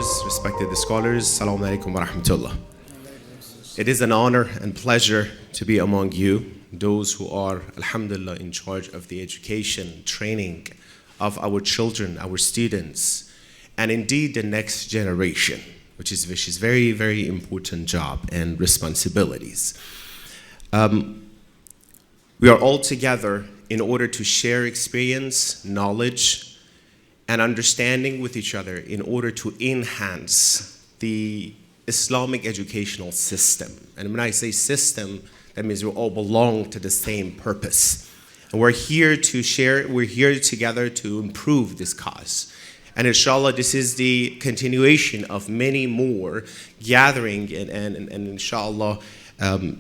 elders, respected scholars, Assalamu alaikum wa rahmatullah. It is an honor and pleasure to be among you, those who are, alhamdulillah, in charge of the education, training of our children, our students, and indeed the next generation, which is very, very important job and responsibilities. We are all together in order to share experience, knowledge, and understanding with each other in order to enhance the Islamic educational system. And when I say system, that means we all belong to the same purpose. And we're here to share, we're here together to improve this cause. And inshallah, this is the continuation of many more gathering and inshallah,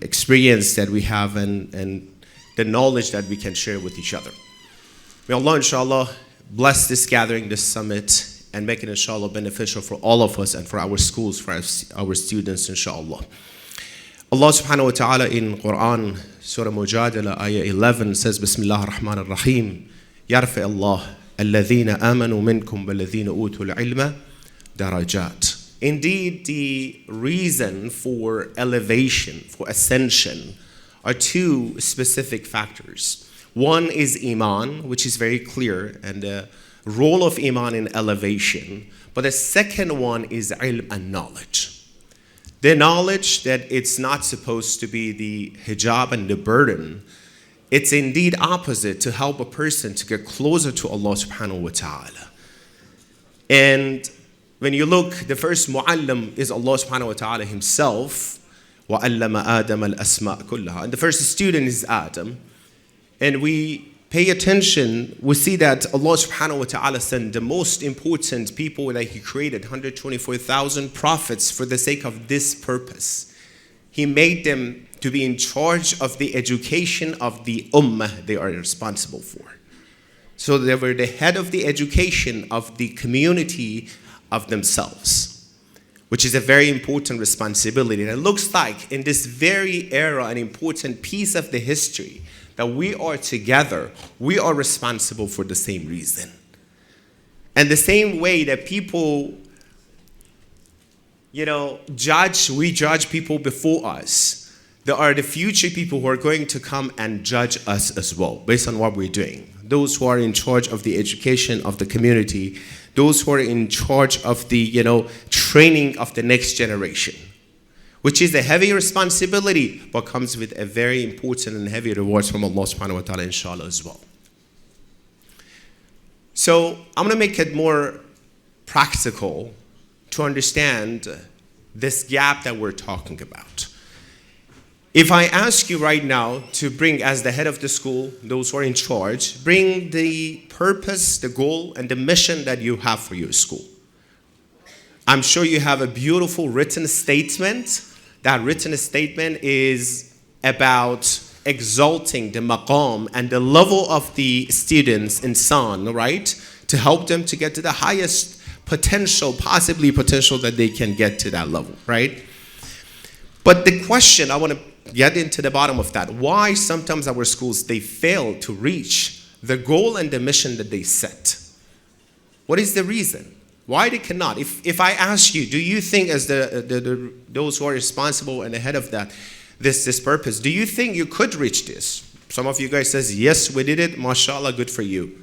experience that we have and the knowledge that we can share with each other. May Allah, inshallah, bless this gathering, this summit, and make it, inshallah, beneficial for all of us and for our schools, for our students, inshallah. Allah subhanahu wa ta'ala in Quran, Surah Mujadala, Ayah 11 says, Bismillah ar-Rahman ar-Rahim, Yarfi Allah, alladhina amanu minkum walladhina utul ilma darajat. Indeed, the reason for elevation, for ascension, are two specific factors. One is Iman, which is very clear, and the role of Iman in elevation. But the second one is ilm and knowledge. The knowledge that it's not supposed to be the hijab and the burden. It's indeed opposite, to help a person to get closer to Allah subhanahu wa ta'ala. And when you look, the first mu'allim is Allah subhanahu wa ta'ala himself. وَعَلَّمَ آدَمَ الْأَسْمَاءَ كُلَّهَا. And the first student is Adam. And we pay attention, we see that Allah subhanahu wa ta'ala sent the most important people that He created, 124,000 prophets, for the sake of this purpose. He made them to be in charge of the education of the ummah they are responsible for. So they were the head of the education of the community of themselves, which is a very important responsibility. And it looks like in this very era, an important piece of the history, that we are together, we are responsible for the same reason. And the same way that people, we judge people before us, there are the future people who are going to come and judge us as well, based on what we're doing. Those who are in charge of the education of the community, those who are in charge of the, training of the next generation, which is a heavy responsibility, but comes with a very important and heavy rewards from Allah subhanahu wa ta'ala, inshallah, as well. So I'm going to make it more practical to understand this gap that we're talking about. If I ask you right now to bring, as the head of the school, those who are in charge, bring the purpose, the goal, and the mission that you have for your school. I'm sure you have a beautiful written statement. That written statement is about exalting the maqam and the level of the students, insan, right? To help them to get to the highest potential, possibly potential that they can get to that level, right? But the question, I want to get into the bottom of that. Why sometimes our schools, they fail to reach the goal and the mission that they set? What is the reason? Why they cannot? If I ask you, do you think as those who are responsible and ahead of that, this purpose, do you think you could reach this? Some of you guys says, yes, we did it. MashaAllah, good for you.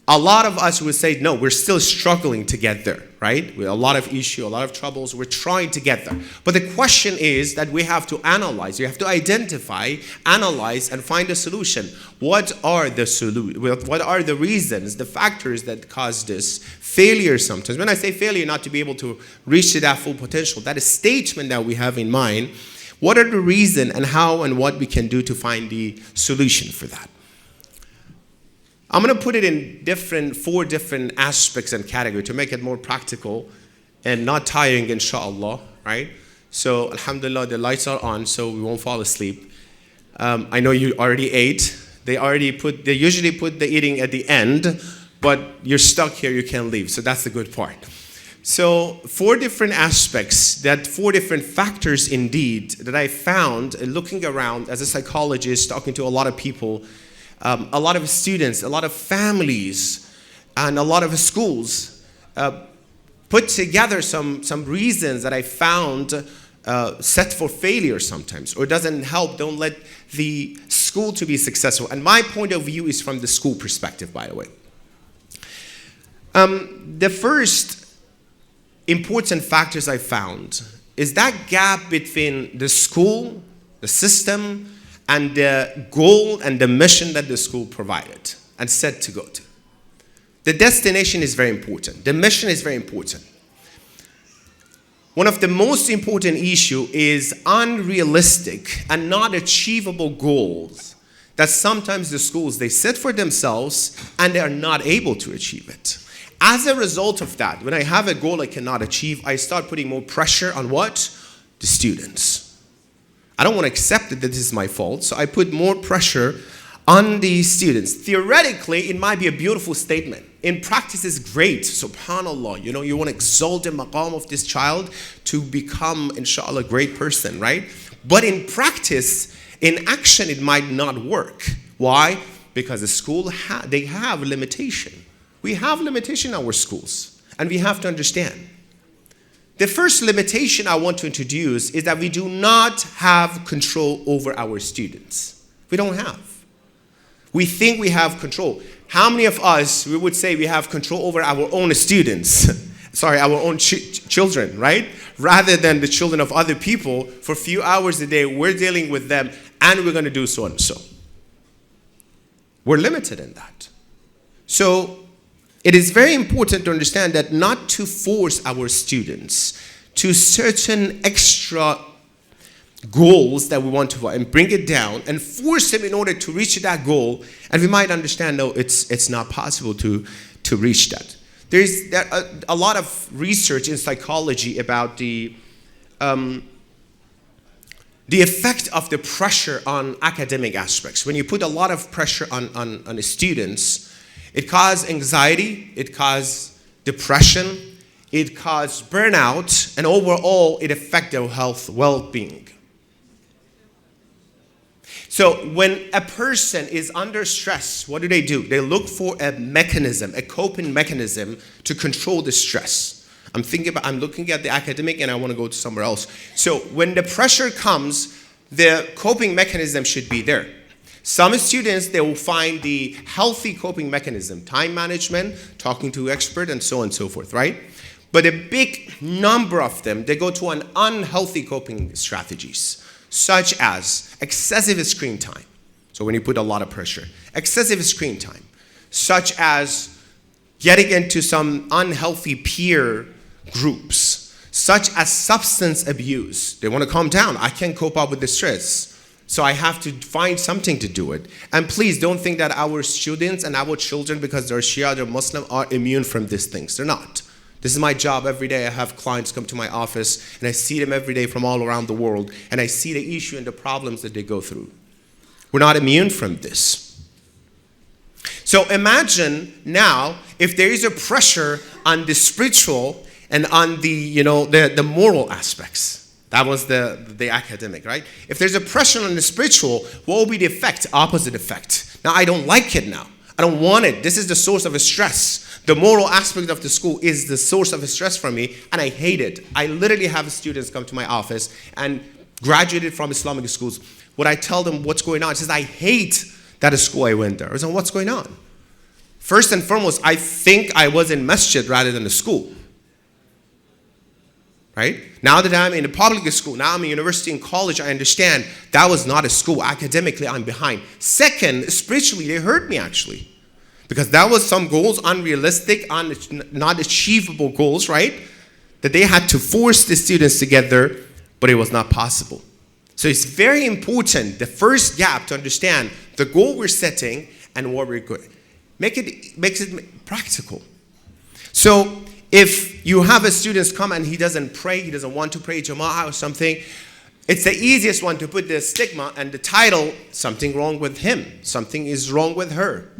A lot of us would say, no, we're still struggling to get there, right? With a lot of issues, a lot of troubles, we're trying to get there. But the question is that we have to analyze, you have to identify, analyze, and find a solution. What are the reasons, the factors that cause this failure sometimes? When I say failure, not to be able to reach to that full potential, that is statement that we have in mind. What are the reasons and how and what we can do to find the solution for that? I'm going to put it in four different aspects and categories to make it more practical and not tiring, inshallah, right? So, alhamdulillah, the lights are on, so we won't fall asleep. I know you already ate. They usually put the eating at the end, but you're stuck here, you can't leave. So that's the good part. So 4 different aspects, 4 different factors indeed that I found looking around as a psychologist, talking to a lot of people, a lot of students, a lot of families, and a lot of schools. put together some reasons that I found set for failure sometimes, or doesn't help, don't let the school to be successful. And my point of view is from the school perspective, by the way. The first important factors I found is that gap between the school, the system, and the goal and the mission that the school provided and said to go to. The destination is very important. The mission is very important. One of the most important issues is unrealistic and not achievable goals that sometimes the schools, they set for themselves and they are not able to achieve it. As a result of that, when I have a goal I cannot achieve, I start putting more pressure on what? The students. I don't want to accept that this is my fault, so I put more pressure on the students. Theoretically, it might be a beautiful statement. In practice, it's great. SubhanAllah. You know, you want to exalt the maqam of this child to become, inshallah, a great person, right? But in practice, in action, it might not work. Why? Because the school, they have limitation. We have limitation in our schools, and we have to understand. The first limitation I want to introduce is that we do not have control over our students. We don't have. We think we have control. How many of us, we would say we have control over our own students? Sorry, our own children, right? Rather than the children of other people, for a few hours a day, we're dealing with them, and we're going to do so and so. We're limited in that. So, it is very important to understand that not to force our students to certain extra goals that we want to, and bring it down and force them in order to reach that goal. And we might understand, no, it's not possible to reach that. There's a lot of research in psychology about the effect of the pressure on academic aspects. When you put a lot of pressure on the students, it causes anxiety, it causes depression, it causes burnout, and overall it affects their health, well-being. So when a person is under stress, what do? They look for a mechanism, a coping mechanism to control the stress. I'm looking at the academic and I want to go to somewhere else. So when the pressure comes, the coping mechanism should be there. Some students, they will find the healthy coping mechanism, time management, talking to expert, and so on and so forth, right? But a big number of them, they go to an unhealthy coping strategies, such as excessive screen time. So when you put a lot of pressure, excessive screen time, such as getting into some unhealthy peer groups, such as substance abuse. They want to calm down. I can't cope up with the stress, so I have to find something to do it. And please don't think that our students and our children, because they're Shia, they're Muslim, are immune from these things. They're not. This is my job every day. I have clients come to my office, and I see them every day from all around the world, and I see the issue and the problems that they go through. We're not immune from this. So imagine now if there is a pressure on the spiritual and on the, the moral aspects. That was the academic, right? If there's a pressure on the spiritual, what will be the effect? Opposite effect. Now, I don't like it now. I don't want it. This is the source of a stress. The moral aspect of the school is the source of a stress for me, and I hate it. I literally have students come to my office and graduated from Islamic schools. When I tell them what's going on, it says, I hate that school I went there. I said, what's going on? First and foremost, I think I was in masjid rather than a school. Right? Now that I'm in a public school, now I'm in university and college, I understand that was not a school. Academically, I'm behind. Second, spiritually, they hurt me actually. Because that was some goals, unrealistic, not achievable goals, right? That they had to force the students together, but it was not possible. So it's very important, the first gap, to understand the goal we're setting and what we're going. Makes it practical. So if you have a student come and he doesn't pray, he doesn't want to pray Jama'ah or something, it's the easiest one to put the stigma and the title, something wrong with him, something is wrong with her.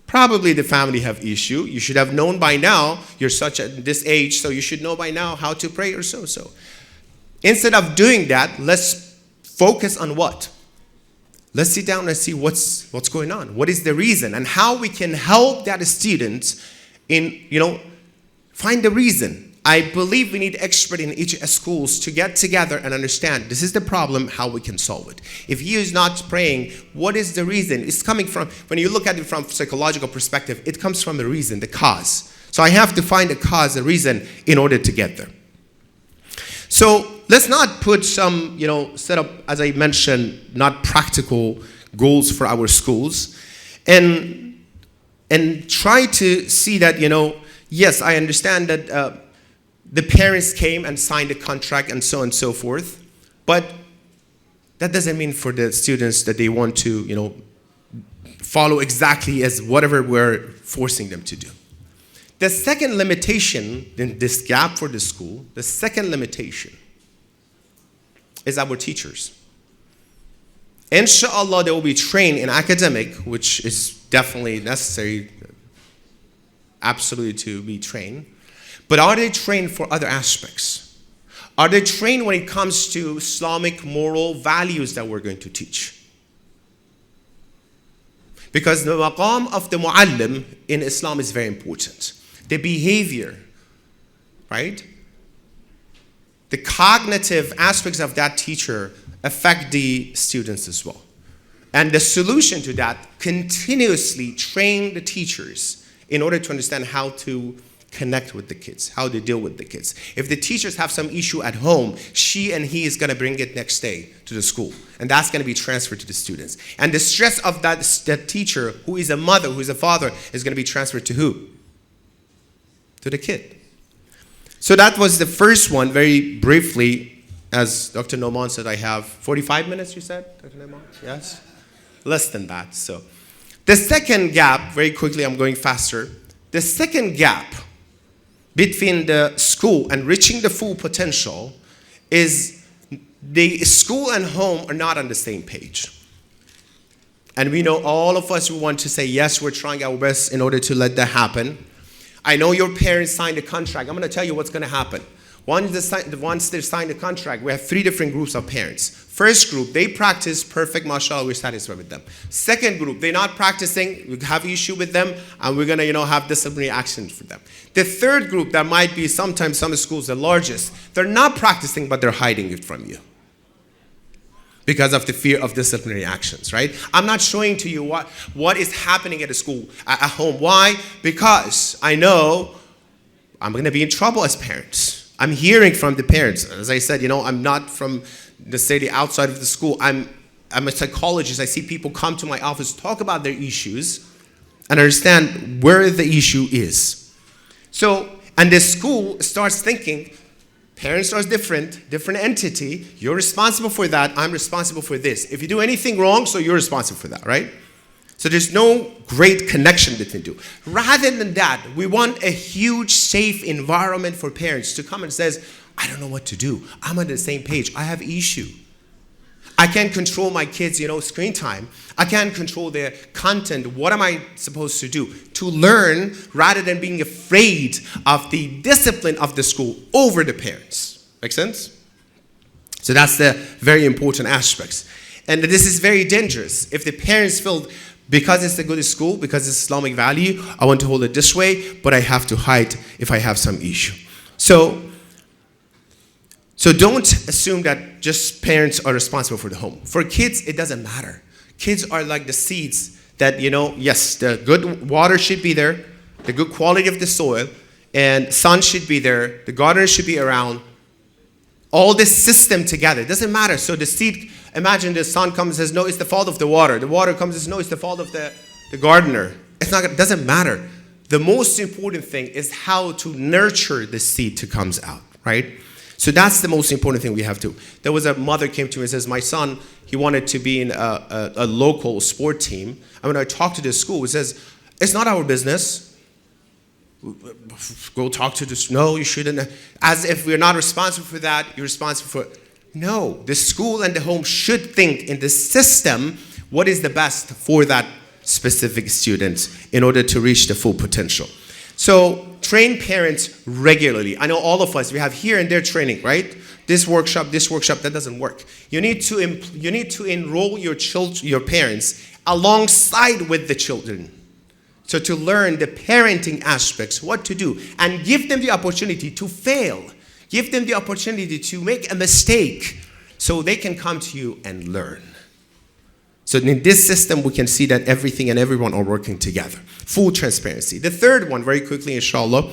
Probably the family have issue. You should have known by now, you're such at this age, so you should know by now how to pray or so. Instead of doing that, let's focus on what? Let's sit down and see what's going on. What is the reason and how we can help that student in, find the reason. I believe we need experts in each schools to get together and understand this is the problem, how we can solve it. If he is not praying, what is the reason? It's coming from, when you look at it from psychological perspective, it comes from the reason, the cause. So I have to find a cause, a reason in order to get there. So let's not put some, set up, as I mentioned, not practical goals for our schools, and try to see that, yes, I understand that the parents came and signed a contract and so on and so forth, but that doesn't mean for the students that they want to, follow exactly as whatever we're forcing them to do. The second limitation in this gap for the school, the second limitation is our teachers. Inshallah, they will be trained in academic, which is definitely necessary, absolutely to be trained. But are they trained for other aspects? Are they trained when it comes to Islamic moral values that we're going to teach? Because the maqam of the muallim in Islam is very important. The behavior, right? The cognitive aspects of that teacher affect the students as well. And the solution to that, continuously train the teachers in order to understand how to connect with the kids, how to deal with the kids. If the teachers have some issue at home, she and he is going to bring it next day to the school. And that's going to be transferred to the students. And the stress of that teacher, who is a mother, who is a father, is going to be transferred to who? To the kid. So that was the first one, very briefly. As Dr. Noman said, I have 45 minutes, you said, Dr. Noman? Yes? Less than that. So the second gap, very quickly, I'm going faster. The second gap between the school and reaching the full potential is the school and home are not on the same page. And we know all of us who want to say, yes, we're trying our best in order to let that happen. I know your parents signed a contract. I'm going to tell you what's going to happen. Once they sign the contract, we have three different groups of parents. First group, they practice perfect, mashallah, we're satisfied with them. Second group, they're not practicing, we have issue with them, and we're going to, have disciplinary actions for them. The third group, that might be sometimes some schools, the largest, they're not practicing, but they're hiding it from you because of the fear of disciplinary actions, right? I'm not showing to you what is happening at a school, at home. Why? Because I know I'm going to be in trouble as parents. I'm hearing from the parents. As I said, I'm not from the city outside of the school. I'm a psychologist. I see people come to my office, talk about their issues, and understand where the issue is. So, and the school starts thinking, parents are different entity. You're responsible for that. I'm responsible for this. If you do anything wrong, so you're responsible for that, right? So there's no great connection between the two. Rather than that, we want a huge, safe environment for parents to come and says, I don't know what to do. I'm on the same page. I have issue. I can't control my kids, screen time. I can't control their content. What am I supposed to do? To learn rather than being afraid of the discipline of the school over the parents. Make sense? So that's the very important aspects. And this is very dangerous. If the parents feel, because it's a good school, because it's Islamic value, I want to hold it this way, but I have to hide if I have some issue. So don't assume that just parents are responsible for the home. For kids, it doesn't matter. Kids are like the seeds that, yes, the good water should be there, the good quality of the soil, and sun should be there, the gardener should be around. All this system together, it doesn't matter. So the seed, imagine the sun comes and says, no, it's the fault of the water. The water comes and says, no, it's the fault of the gardener. It doesn't matter. The most important thing is how to nurture the seed to comes out, right? So that's the most important thing we have to. There was a mother came to me and says, my son, he wanted to be in a local sport team. And when I talked to the school, it says, it's not our business. Go talk to this. No, you shouldn't. As if we're not responsible for that, you're responsible for it. No, the school and the home should think in the system what is the best for that specific student in order to reach the full potential. So train parents regularly. I know all of us, we have here and there training, right? This workshop, that doesn't work. You need to enroll your parents alongside with the children So to learn the parenting aspects, what to do, and give them the opportunity to fail. Give them the opportunity to make a mistake so they can come to you and learn. So in this system, we can see that everything and everyone are working together. Full transparency. The third one, very quickly, inshallah.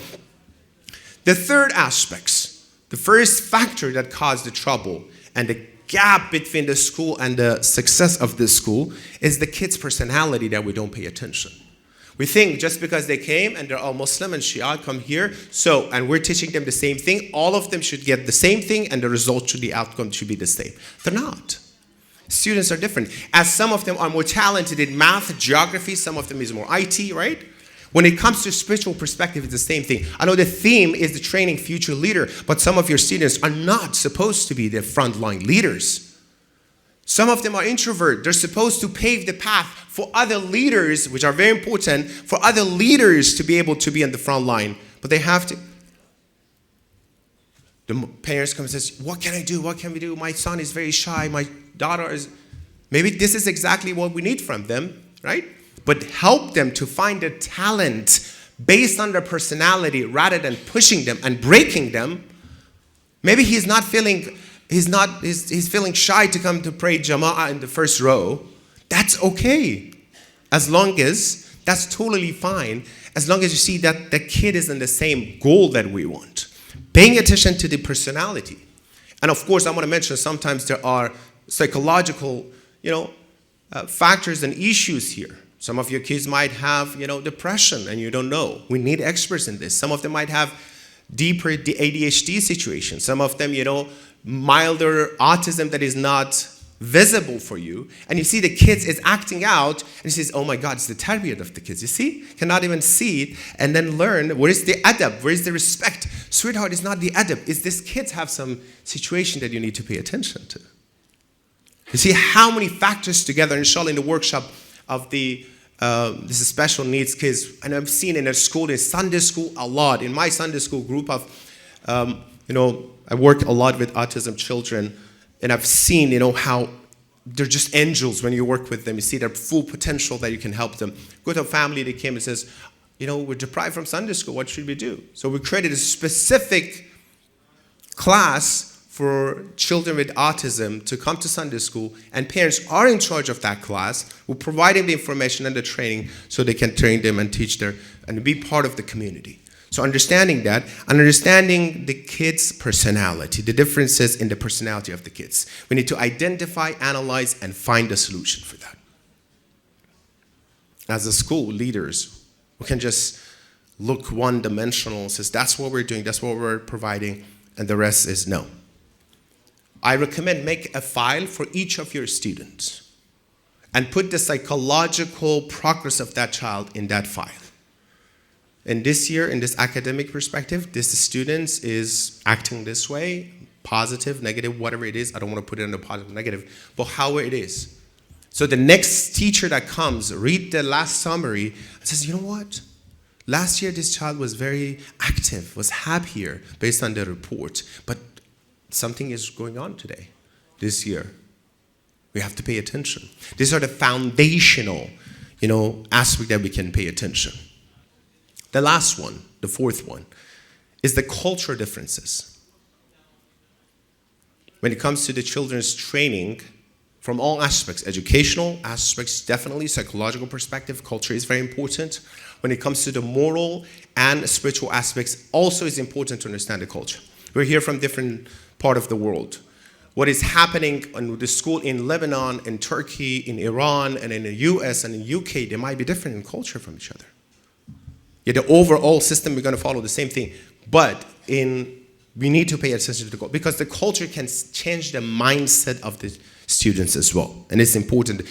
The third aspects, the first factor that caused the trouble and the gap between the school and the success of the school is the kids' personality that we don't pay attention. We think just because they came and they're all Muslim and Shia come here, and we're teaching them the same thing, all of them should get the same thing and the result should, the outcome should be the same. They're not. Students are different. As some of them are more talented in math, geography, some of them is more IT, right? When it comes to spiritual perspective, it's the same thing. I know the theme is the training future leader, but some of your students are not supposed to be the frontline leaders. Some of them are introvert. They're supposed to pave the path for other leaders, which are very important, for other leaders to be able to be on the front line. But they have to. The parents come and says, what can I do? What can we do? My son is very shy. My daughter is. Maybe this is exactly what we need from them, right? But help them to find a talent based on their personality rather than pushing them and breaking them. Maybe he's feeling shy to come to pray Jama'ah in the first row. That's okay. As long as, that's totally fine. As long as you see that the kid is in the same goal that we want. Paying attention to the personality. And of course, I want to mention sometimes there are psychological, factors and issues here. Some of your kids might have, depression and you don't know. We need experts in this. Some of them might have deeper ADHD situations. Some of them, milder autism that is not visible for you. And you see the kids is acting out and he says, oh my God, it's the tarbiyat of the kids. You see? Cannot even see it and then learn where is the adab, where is the respect. Sweetheart, it's not the adab. It's this kids have some situation that you need to pay attention to. You see how many factors together, inshallah, in the workshop of this is special needs kids, and I've seen in a school, in Sunday school, a lot. In my Sunday school group of, I work a lot with autism children, and I've seen, how they're just angels when you work with them. You see their full potential that you can help them. Go to a family that came and says, we're deprived from Sunday school. What should we do? So we created a specific class for children with autism to come to Sunday school, and parents are in charge of that class. We're providing the information and the training so they can train them and teach and be part of the community. So understanding that, and understanding the kids' personality, the differences in the personality of the kids. We need to identify, analyze, and find a solution for that. As a school leaders, we can just look one-dimensional and says, that's what we're doing, that's what we're providing, and the rest is no. I recommend make a file for each of your students and put the psychological progress of that child in that file. And this year, in this academic perspective, this student is acting this way, positive, negative, whatever it is. I don't want to put it in the positive, negative, but how it is. So the next teacher that comes, read the last summary and says, you know what? Last year, this child was very active, was happier based on the report, but something is going on today, this year. We have to pay attention. These are the foundational, aspect that we can pay attention. The last one, the fourth one, is the cultural differences. When it comes to the children's training, from all aspects, educational aspects, definitely, psychological perspective, culture is very important. When it comes to the moral and spiritual aspects, also is important to understand the culture. We're here from different part of the world. What is happening in the school in Lebanon, in Turkey, in Iran, and in the US and in the UK, they might be different in culture from each other. Yet the overall system, we're going to follow the same thing. But we need to pay attention to the culture, because the culture can change the mindset of the students as well. And it's important.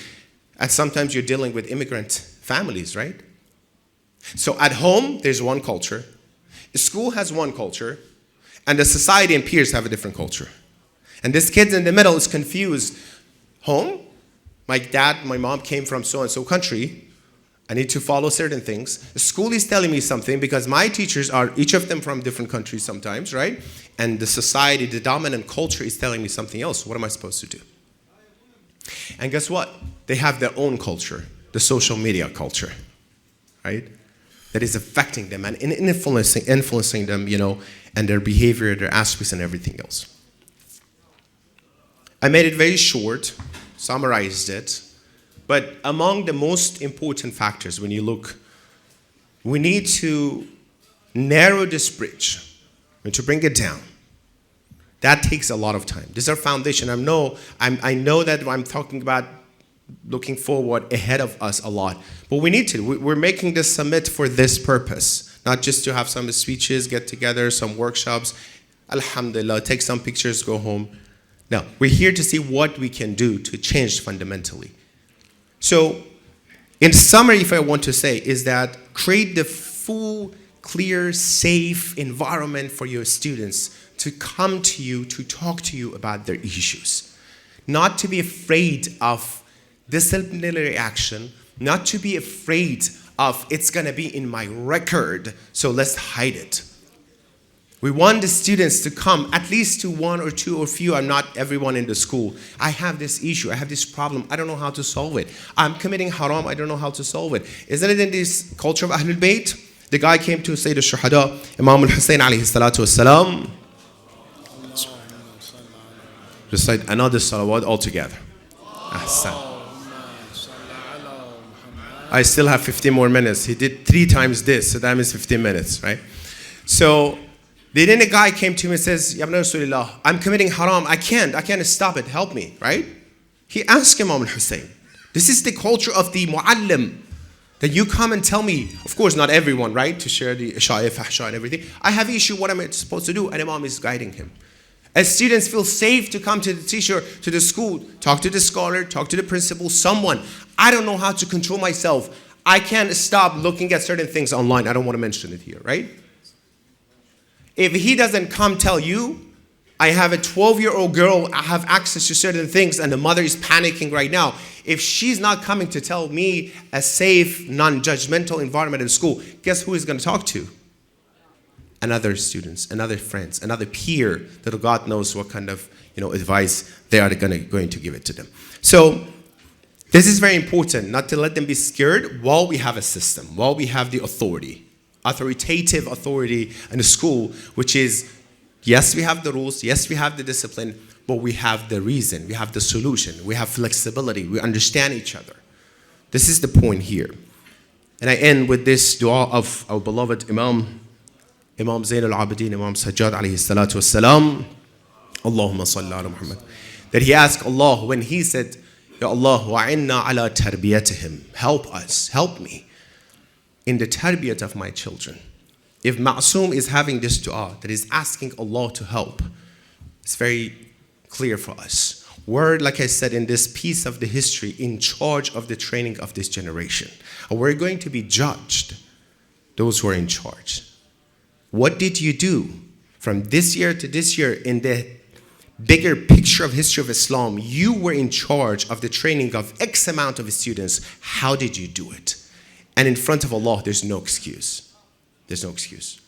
And sometimes you're dealing with immigrant families, right? So at home, there's one culture. The school has one culture. And the society and peers have a different culture. And this kid in the middle is confused. Home, my dad, my mom came from so-and-so country. I need to follow certain things. The school is telling me something because my teachers are, each of them from different countries sometimes, right? And the society, the dominant culture is telling me something else. What am I supposed to do? And guess what? They have their own culture, the social media culture. right? That is affecting them and influencing them, and their behavior, their aspects, and everything else. I made it very short, summarized it, but among the most important factors when you look, we need to narrow this bridge and to bring it down. That takes a lot of time. This is our foundation. I know that I'm talking about looking forward ahead of us a lot, but we need to. We're making this summit for this purpose, not just to have some speeches, get together, some workshops, alhamdulillah, take some pictures, go home. No, we're here to see what we can do to change fundamentally. So, in summary, if I want to say, is that create the full, clear, safe environment for your students to come to you, to talk to you about their issues. Not to be afraid of disciplinary action, not to be afraid of it's gonna be in my record, so let's hide it. We want the students to come at least to one or two or few, and not everyone in the school. I have this issue, I have this problem, I don't know how to solve it. I'm committing haram, I don't know how to solve it. Isn't it in this culture of Ahlul Bayt? The guy came to Sayyid al-Shuhada, Imam al-Hussein alayhi salatu wassalam. Recite another salawat altogether. Ahsan. I still have 15 more minutes. He did 3 times this, so that means 15 minutes, right? So, then a guy came to him and says, Ya Ibn Rasulullah, I'm committing haram, I can't stop it, help me, right? He asked Imam al-Hussein. This is the culture of the mu'allim, that you come and tell me, of course not everyone, right, to share the isha'if, fahsha and everything. I have issue, what am I supposed to do? And Imam is guiding him. As students feel safe to come to the teacher, to the school, talk to the scholar, talk to the principal, someone. I don't know how to control myself. I can't stop looking at certain things online. I don't want to mention it here, right? If he doesn't come tell you, I have a 12-year-old girl, I have access to certain things, and the mother is panicking right now. If she's not coming to tell me a safe, non-judgmental environment in school, guess who is going to talk to? Another students, another friends, another peer that God knows what kind of advice they are going to give it to them. So this is very important, not to let them be scared while we have a system, while we have the authoritative authority in the school, which is, yes, we have the rules, yes, we have the discipline, but we have the reason, we have the solution, we have flexibility, we understand each other. This is the point here. And I end with this dua of our beloved Imam Zayn al-Abidin, Imam Sajjad alayhi salatu wassalam, Allahumma salli ala Muhammad, that he asked Allah when he said, Ya Allah, wa'inna ala tarbiyatihim, help us, help me in the tarbiyat of my children. If Ma'soom is having this dua, that is asking Allah to help, it's very clear for us. We're, like I said, in this piece of the history, in charge of the training of this generation. And we're going to be judged, those who are in charge. What did you do from this year to this year in the bigger picture of history of Islam? You were in charge of the training of X amount of students. How did you do it? And in front of Allah, there's no excuse. There's no excuse.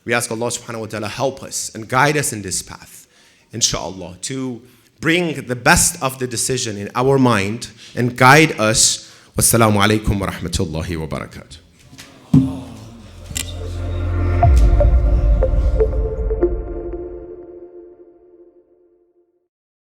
We ask Allah subhanahu wa ta'ala help us and guide us in this path, inshallah, to bring the best of the decision in our mind and guide us. Wassalamu alaikum wa rahmatullahi wa barakatuh.